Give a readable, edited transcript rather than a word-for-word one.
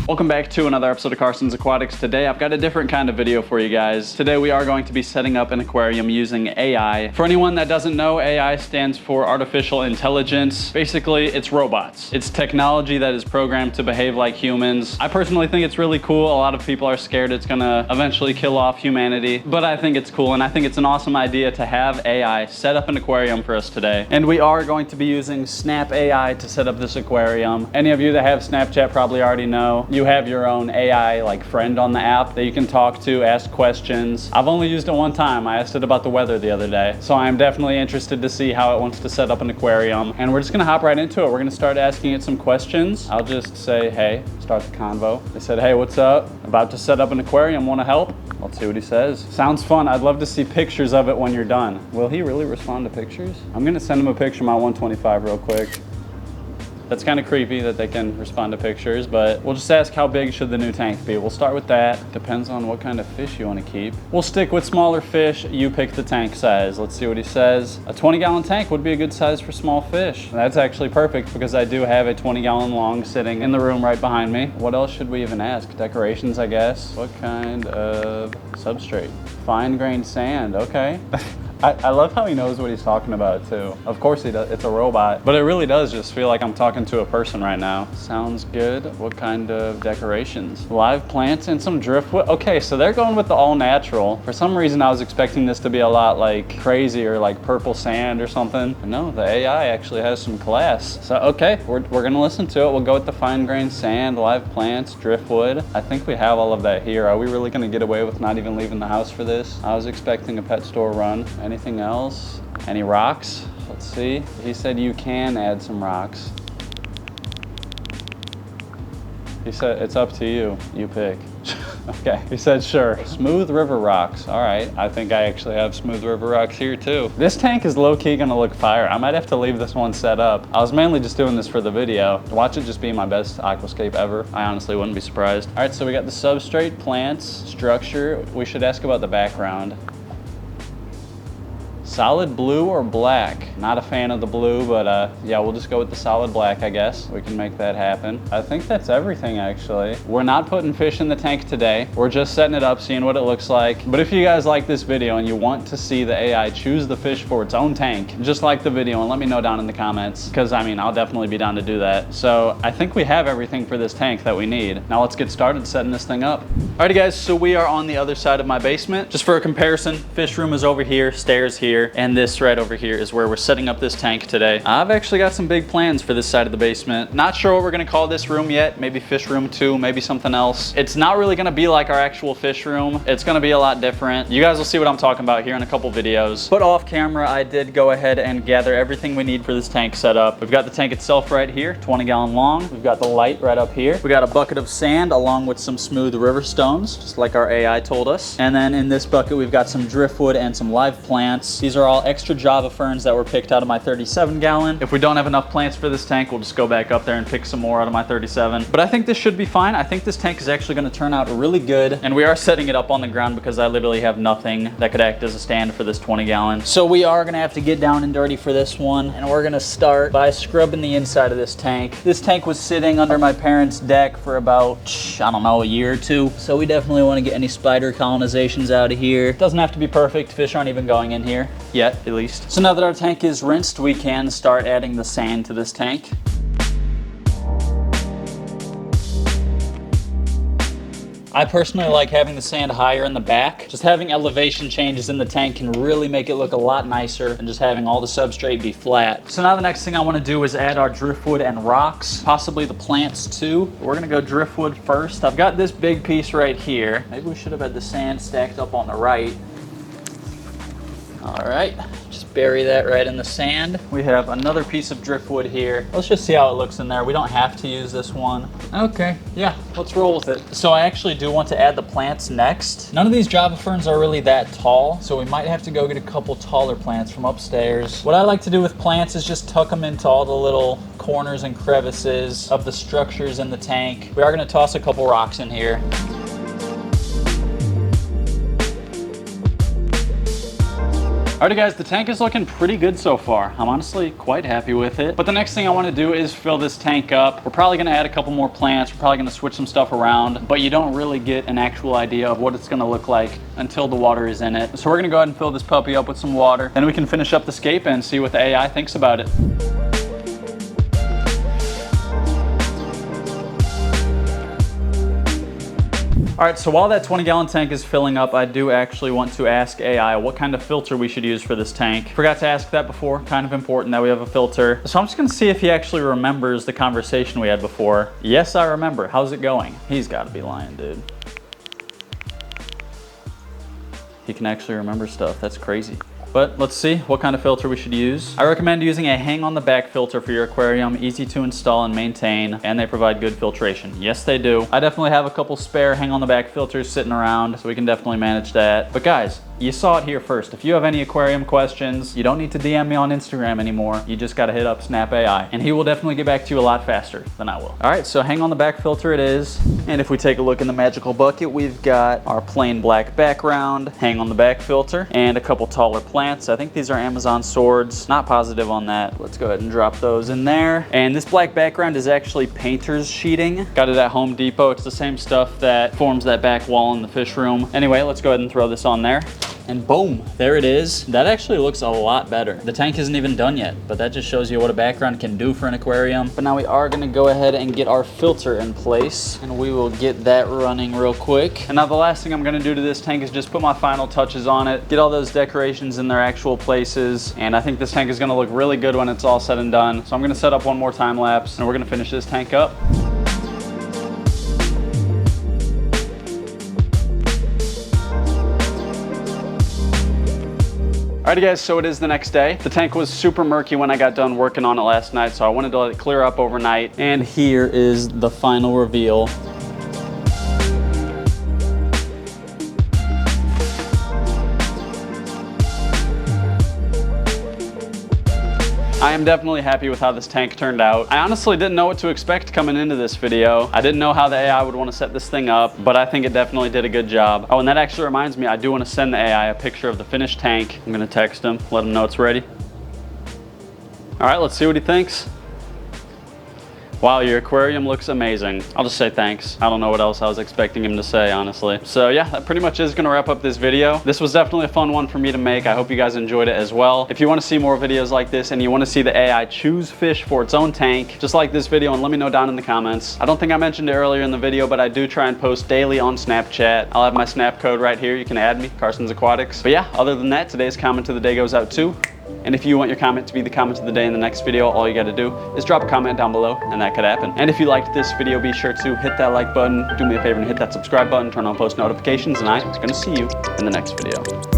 Welcome back to another episode of Carson's Aquatics. Today I've got a different kind of video for you guys. Today we are going to be setting up an aquarium using AI. For anyone that doesn't know, AI stands for Artificial Intelligence. Basically, it's robots. It's technology that is programmed to behave like humans. I personally think it's really cool. A lot of people are scared it's gonna eventually kill off humanity, but I think it's cool and I think it's an awesome idea to have AI set up an aquarium for us today. And we are going to be using Snap AI to set up this aquarium. Any of you that have Snapchat probably already know you have your own AI like friend on the app that you can talk to, ask questions. I've only used it one time. I asked it about the weather the other day. So I'm definitely interested to see how it wants to set up an aquarium. And we're just gonna hop right into it. We're gonna start asking it some questions. I'll just say, hey, start the convo. They said, hey, what's up? About to set up an aquarium, wanna help? Let's see what he says. Sounds fun. I'd love to see pictures of it when you're done. Will he really respond to pictures? I'm gonna send him a picture of my 125 real quick. That's kind of creepy that they can respond to pictures, but we'll just ask how big should the new tank be. We'll start with that. Depends on what kind of fish you want to keep. We'll stick with smaller fish. You pick the tank size. Let's see what he says. A 20-gallon tank would be a good size for small fish. That's actually perfect because I do have a 20-gallon long sitting in the room right behind me. What else should we even ask? Decorations, I guess. What kind of substrate? Fine-grained sand, okay. I love how he knows what he's talking about too. Of course he does, it's a robot, but it really does just feel like I'm talking to a person right now. Sounds good. What kind of decorations? Live plants and some driftwood. Okay, so they're going with the all natural. For some reason I was expecting this to be a lot like crazy or like purple sand or something. But no, the AI actually has some class. So okay, we're gonna listen to it. We'll go with the fine grained sand, live plants, driftwood. I think we have all of that here. Are we really gonna get away with not even leaving the house for this? I was expecting a pet store run. Anything else? Any rocks? Let's see. He said you can add some rocks. He said it's up to you. You pick. Okay, he said sure. Smooth river rocks. All right, I think I actually have smooth river rocks here too. This tank is low-key gonna look fire. I might have to leave this one set up. I was mainly just doing this for the video. Watch it just be my best aquascape ever. I honestly wouldn't be surprised. All right, so we got the substrate, plants, structure. We should ask about the background. Solid blue or black? Not a fan of the blue, but yeah, we'll just go with the solid black, I guess. We can make that happen. I think that's everything, actually. We're not putting fish in the tank today. We're just setting it up, seeing what it looks like. But if you guys like this video and you want to see the AI choose the fish for its own tank, just like the video and let me know down in the comments, because I mean, I'll definitely be down to do that. So I think we have everything for this tank that we need. Now let's get started setting this thing up. Alrighty guys, so we are on the other side of my basement. Just for a comparison, fish room is over here, stairs here, and this right over here is where we're setting up this tank today. I've actually got some big plans for this side of the basement. Not sure what we're gonna call this room yet. Maybe fish room 2, maybe something else. It's not really gonna be like our actual fish room. It's gonna be a lot different. You guys will see what I'm talking about here in a couple videos. But off camera, I did go ahead and gather everything we need for this tank setup. We've got the tank itself right here, 20-gallon long. We've got the light right up here. We got a bucket of sand along with some smooth river stones, just like our AI told us. And then in this bucket, we've got some driftwood and some live plants. These are all extra Java ferns that were picked out of my 37-gallon. If we don't have enough plants for this tank, we'll just go back up there and pick some more out of my 37. But I think this should be fine. I think this tank is actually gonna turn out really good. And we are setting it up on the ground because I literally have nothing that could act as a stand for this 20-gallon. So we are gonna have to get down and dirty for this one. And we're gonna start by scrubbing the inside of this tank. This tank was sitting under my parents' deck for about, I don't know, a year or two. So we definitely wanna get any spider colonizations out of here. Doesn't have to be perfect. Fish aren't even going in here yet, at least. So now that our tank is rinsed, we can start adding the sand to this tank. I personally like having the sand higher in the back. Just having elevation changes in the tank can really make it look a lot nicer than just having all the substrate be flat. So now the next thing I want to do is add our driftwood and rocks, possibly the plants too. We're gonna go driftwood first. I've got this big piece right here. Maybe we should have had the sand stacked up on the right. All right, just bury that right in the sand. We have another piece of driftwood here. Let's just see how it looks in there. We don't have to use this one. Okay, yeah, let's roll with it. So I actually do want to add the plants next. None of these Java ferns are really that tall, so we might have to go get a couple taller plants from upstairs. What I like to do with plants is just tuck them into all the little corners and crevices of the structures in the tank. We are gonna toss a couple rocks in here. Alrighty guys, the tank is looking pretty good so far. I'm honestly quite happy with it. But the next thing I want to do is fill this tank up. We're probably going to add a couple more plants. We're probably going to switch some stuff around, but you don't really get an actual idea of what it's going to look like until the water is in it. So we're going to go ahead and fill this puppy up with some water. Then we can finish up the scape and see what the AI thinks about it. All right, so while that 20-gallon tank is filling up, I do actually want to ask AI what kind of filter we should use for this tank. Forgot to ask that before, kind of important that we have a filter. So I'm just gonna see if he actually remembers the conversation we had before. Yes, I remember. How's it going? He's gotta be lying, dude. He can actually remember stuff, that's crazy. But let's see what kind of filter we should use. I recommend using a hang on the back filter for your aquarium, easy to install and maintain, and they provide good filtration. Yes, they do. I definitely have a couple spare hang on the back filters sitting around, so we can definitely manage that. But guys, you saw it here first. If you have any aquarium questions, you don't need to DM me on Instagram anymore. You just gotta hit up Snap AI, and he will definitely get back to you a lot faster than I will. All right, so hang on the back filter it is. And if we take a look in the magical bucket, we've got our plain black background, hang on the back filter, and a couple taller plants. I think these are Amazon swords. Not positive on that. Let's go ahead and drop those in there. And this black background is actually painter's sheeting. Got it at Home Depot. It's the same stuff that forms that back wall in the fish room. Anyway, let's go ahead and throw this on there. And boom, there it is. That actually looks a lot better. The tank isn't even done yet, but that just shows you what a background can do for an aquarium. But now we are gonna go ahead and get our filter in place, and we will get that running real quick. And now the last thing I'm gonna do to this tank is just put my final touches on it, get all those decorations in their actual places, and I think this tank is gonna look really good when it's all said and done. So I'm gonna set up one more time lapse, and we're gonna finish this tank up. Alrighty guys, so it is the next day. The tank was super murky when I got done working on it last night, so I wanted to let it clear up overnight. And here is the final reveal. I am definitely happy with how this tank turned out. I honestly didn't know what to expect coming into this video. I didn't know how the AI would want to set this thing up, but I think it definitely did a good job. Oh, and that actually reminds me, I do want to send the AI a picture of the finished tank. I'm gonna text him, let him know it's ready. All right, let's see what he thinks. Wow, your aquarium looks amazing. I'll just say thanks. I don't know what else I was expecting him to say, honestly. So yeah, that pretty much is gonna wrap up this video. This was definitely a fun one for me to make. I hope you guys enjoyed it as well. If you wanna see more videos like this and you wanna see the AI choose fish for its own tank, just like this video and let me know down in the comments. I don't think I mentioned it earlier in the video, but I do try and post daily on Snapchat. I'll have my Snap code right here. You can add me, Carson's Aquatics. But yeah, other than that, today's comment of the day goes out to. And if you want your comment to be the comment of the day in the next video, all you gotta do is drop a comment down below and that could happen. And if you liked this video, be sure to hit that like button, do me a favor and hit that subscribe button, turn on post notifications, and I'm gonna see you in the next video.